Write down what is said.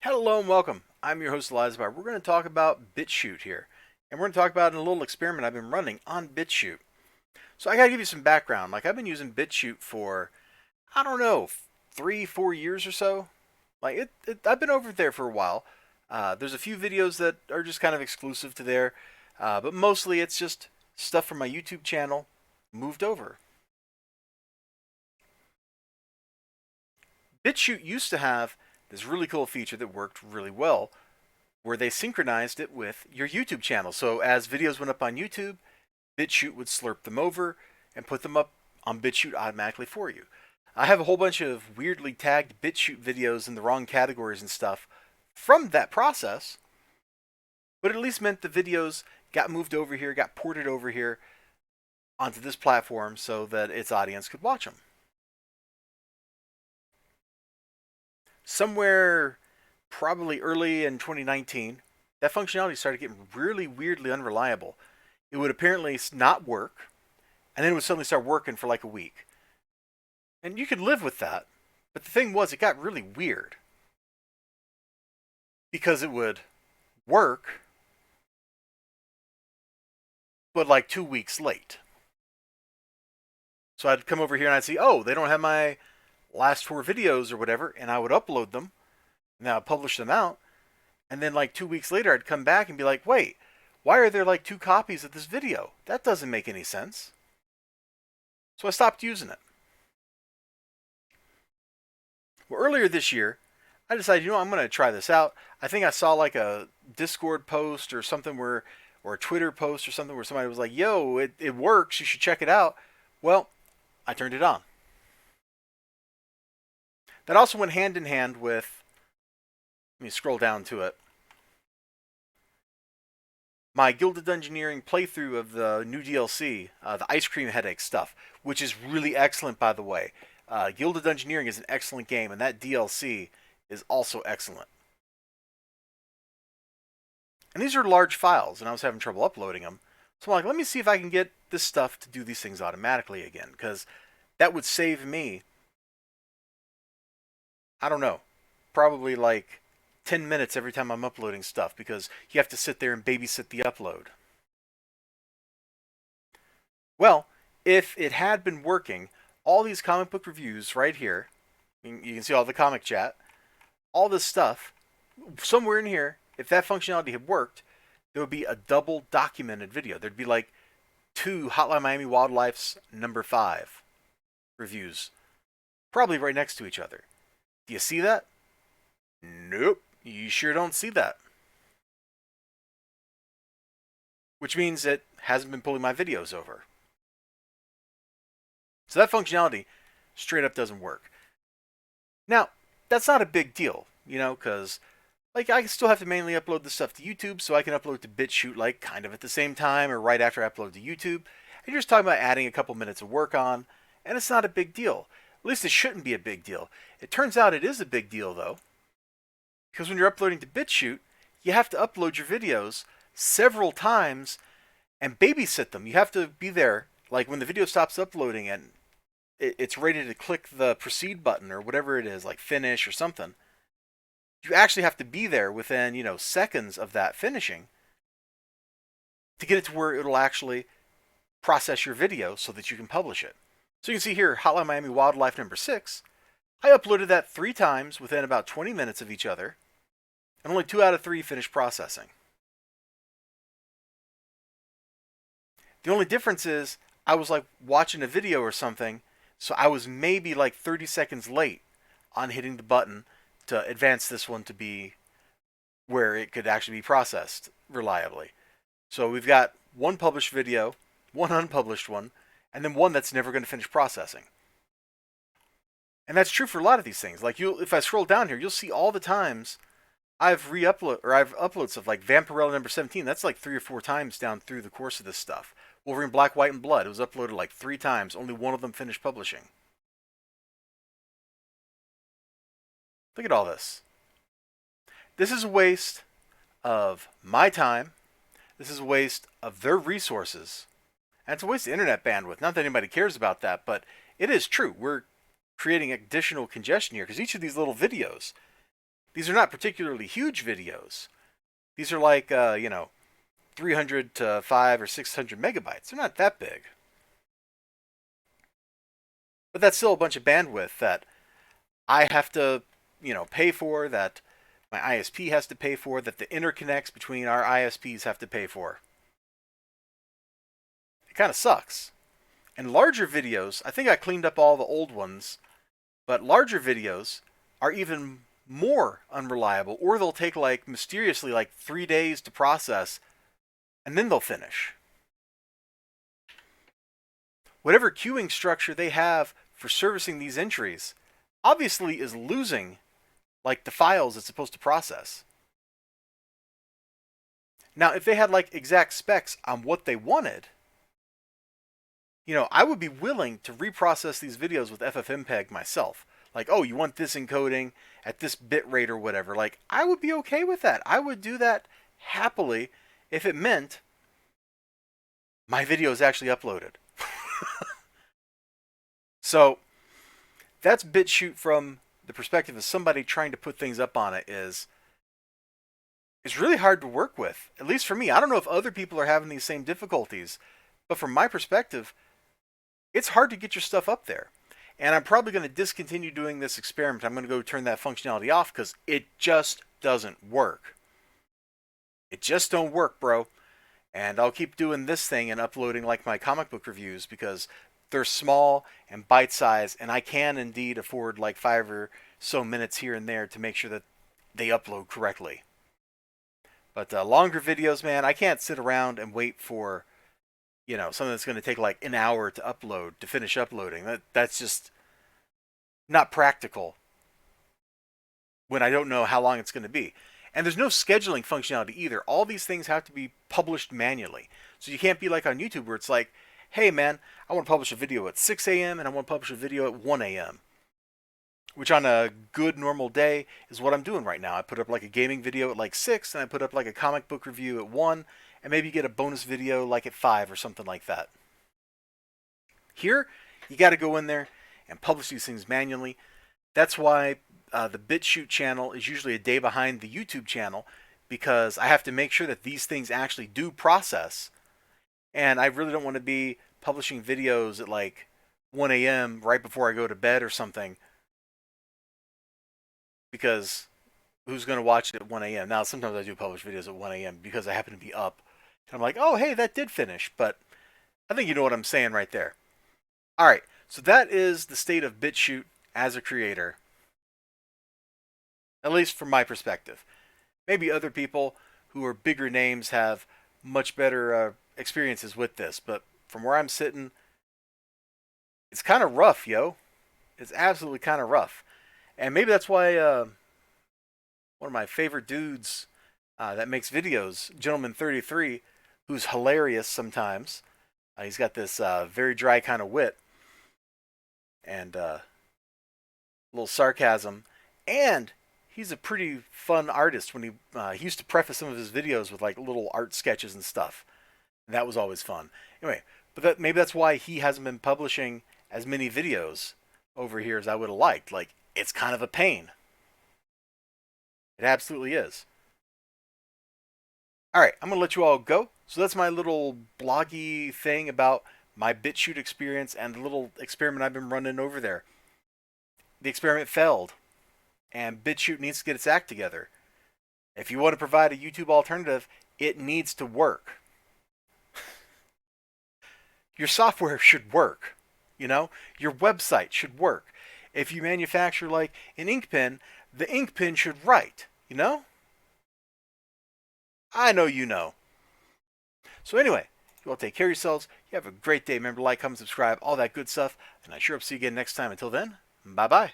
Hello and welcome. I'm your host elizibar. We're going to talk about BitChute here. And we're going to talk about a little experiment I've been running on BitChute. So I got to give you some background. I've been using BitChute for, I don't know, 3-4 years or so. I've been over there for a while. There's a few videos that are just kind of exclusive to there. But mostly it's just stuff from my YouTube channel moved over. BitChute used to have this really cool feature that worked really well where they synchronized it with your YouTube channel. So as videos went up on YouTube, BitChute would slurp them over and put them up on BitChute automatically for you. I have a whole bunch of weirdly tagged BitChute videos in the wrong categories and stuff from that process, but it at least meant the videos got moved over here, got ported over here onto this platform so that its audience could watch them. Somewhere probably early in 2019, that functionality started getting really weirdly unreliable. It would apparently not work, and then it would suddenly start working for like a week. And you could live with that, but the thing was, it got really weird. Because it would work, but like 2 weeks late. So I'd come over here and I'd see, oh, they don't have my last 4 videos or whatever, and I would upload them, and I'd publish them out, and then like 2 weeks later I'd come back and be like, wait, why are there like 2 copies of this video? That doesn't make any sense. So I stopped using it. Well, earlier this year, I decided, I'm going to try this out. I think I saw like a Discord post or something or a Twitter post or something where somebody was like, yo, it works, you should check it out. Well, I turned it on. That also went hand in hand with, let me scroll down to it, my Gilded Engineering playthrough of the new DLC, the Ice Cream Headache stuff, which is really excellent, by the way. Gilded Engineering is an excellent game, and that DLC is also excellent. And these are large files, and I was having trouble uploading them. So I'm like, let me see if I can get this stuff to do these things automatically again, because that would save me, I don't know, probably like 10 minutes every time I'm uploading stuff, because you have to sit there and babysit the upload. Well, if it had been working, all these comic book reviews right here, you can see all the comic chat, all this stuff, somewhere in here, if that functionality had worked, there would be a double documented video. There'd be like 2 Hotline Miami Wildlife's number 5 reviews, probably right next to each other. Do you see that? Nope, you sure don't see that. Which means it hasn't been pulling my videos over. So that functionality straight up doesn't work. Now, that's not a big deal, because I still have to manually upload the stuff to YouTube, so I can upload to BitChute like kind of at the same time or right after I upload to YouTube. And you're just talking about adding a couple minutes of work on, and it's not a big deal. At least it shouldn't be a big deal. It turns out it is a big deal, though, because when you're uploading to BitChute, you have to upload your videos several times and babysit them. You have to be there, like when the video stops uploading and it's ready to click the proceed button or whatever it is, like finish or something. You actually have to be there within, seconds of that finishing to get it to where it'll actually process your video so that you can publish it. So you can see here, Hotline Miami Wildlife number 6. I uploaded that 3 times within about 20 minutes of each other, and only 2 out of 3 finished processing. The only difference is I was like watching a video or something, so I was maybe like 30 seconds late on hitting the button to advance this one to be where it could actually be processed reliably. So we've got 1 published video, 1 unpublished one, and then 1 that's never going to finish processing. And that's true for a lot of these things. Like if I scroll down here, you'll see all the times I've uploaded stuff like Vampirella number 17. That's like 3 or 4 times down through the course of this stuff. Wolverine Black, White, and Blood. It was uploaded like 3 times. Only 1 of them finished publishing. Look at all this. This is a waste of my time. This is a waste of their resources. And it's a waste of internet bandwidth. Not that anybody cares about that, but it is true. We're creating additional congestion here because each of these little videos these are not particularly huge videos. These are like, 300 to 5 or 600 megabytes. They're not that big. But that's still a bunch of bandwidth that I have to, pay for, that my ISP has to pay for, that the interconnects between our ISPs have to pay for. It kind of sucks. And larger videos, I think I cleaned up all the old ones, but larger videos are even more unreliable, or they'll take mysteriously 3 days to process, and then they'll finish. Whatever queuing structure they have for servicing these entries obviously is losing the files it's supposed to process. Now, if they had exact specs on what they wanted, I would be willing to reprocess these videos with FFmpeg myself. Oh, you want this encoding at this bit rate or whatever. I would be okay with that. I would do that happily if it meant my video is actually uploaded. So that's BitChute from the perspective of somebody trying to put things up on it. It's really hard to work with, at least for me. I don't know if other people are having these same difficulties, but from my perspective, it's hard to get your stuff up there. And I'm probably going to discontinue doing this experiment. I'm going to go turn that functionality off because it just doesn't work. It just don't work, bro. And I'll keep doing this thing and uploading my comic book reviews because they're small and bite-sized, and I can indeed afford 5 or so minutes here and there to make sure that they upload correctly. But longer videos, man, I can't sit around and wait for something that's going to take an hour to upload, to finish uploading. That's just not practical when I don't know how long it's going to be. And there's no scheduling functionality either. All these things have to be published manually. So you can't be on YouTube where it's hey man, I want to publish a video at 6 a.m. and I want to publish a video at 1 a.m. Which on a good normal day is what I'm doing right now. I put up a gaming video at 6, and I put up a comic book review at 1, and maybe get a bonus video at 5 or something like that. Here, you got to go in there and publish these things manually. That's why the BitChute channel is usually a day behind the YouTube channel, because I have to make sure that these things actually do process. And I really don't want to be publishing videos at 1 a.m. right before I go to bed or something, because who's going to watch it at 1 a.m.? Now, sometimes I do publish videos at 1 a.m. because I happen to be up. And I'm oh, hey, that did finish. But I think you know what I'm saying right there. All right, so that is the state of BitChute as a creator, at least from my perspective. Maybe other people who are bigger names have much better experiences with this, but from where I'm sitting, it's kind of rough, yo. It's absolutely kind of rough. And maybe that's why one of my favorite dudes that makes videos, Gentleman33, who's hilarious sometimes. He's got this very dry kind of wit and a little sarcasm. And he's a pretty fun artist. When he used to preface some of his videos with little art sketches and stuff. And that was always fun. Anyway, but maybe that's why he hasn't been publishing as many videos over here as I would have liked. It's kind of a pain. It absolutely is. All right, I'm going to let you all go. So that's my little bloggy thing about my BitChute experience and the little experiment I've been running over there. The experiment failed, and BitChute needs to get its act together. If you want to provide a YouTube alternative, it needs to work. Your software should work. Your website should work. If you manufacture an ink pen, the ink pen should write, I know you know. So anyway, you all take care of yourselves. You have a great day. Remember to like, comment, subscribe, all that good stuff. And I sure hope to see you again next time. Until then, bye-bye.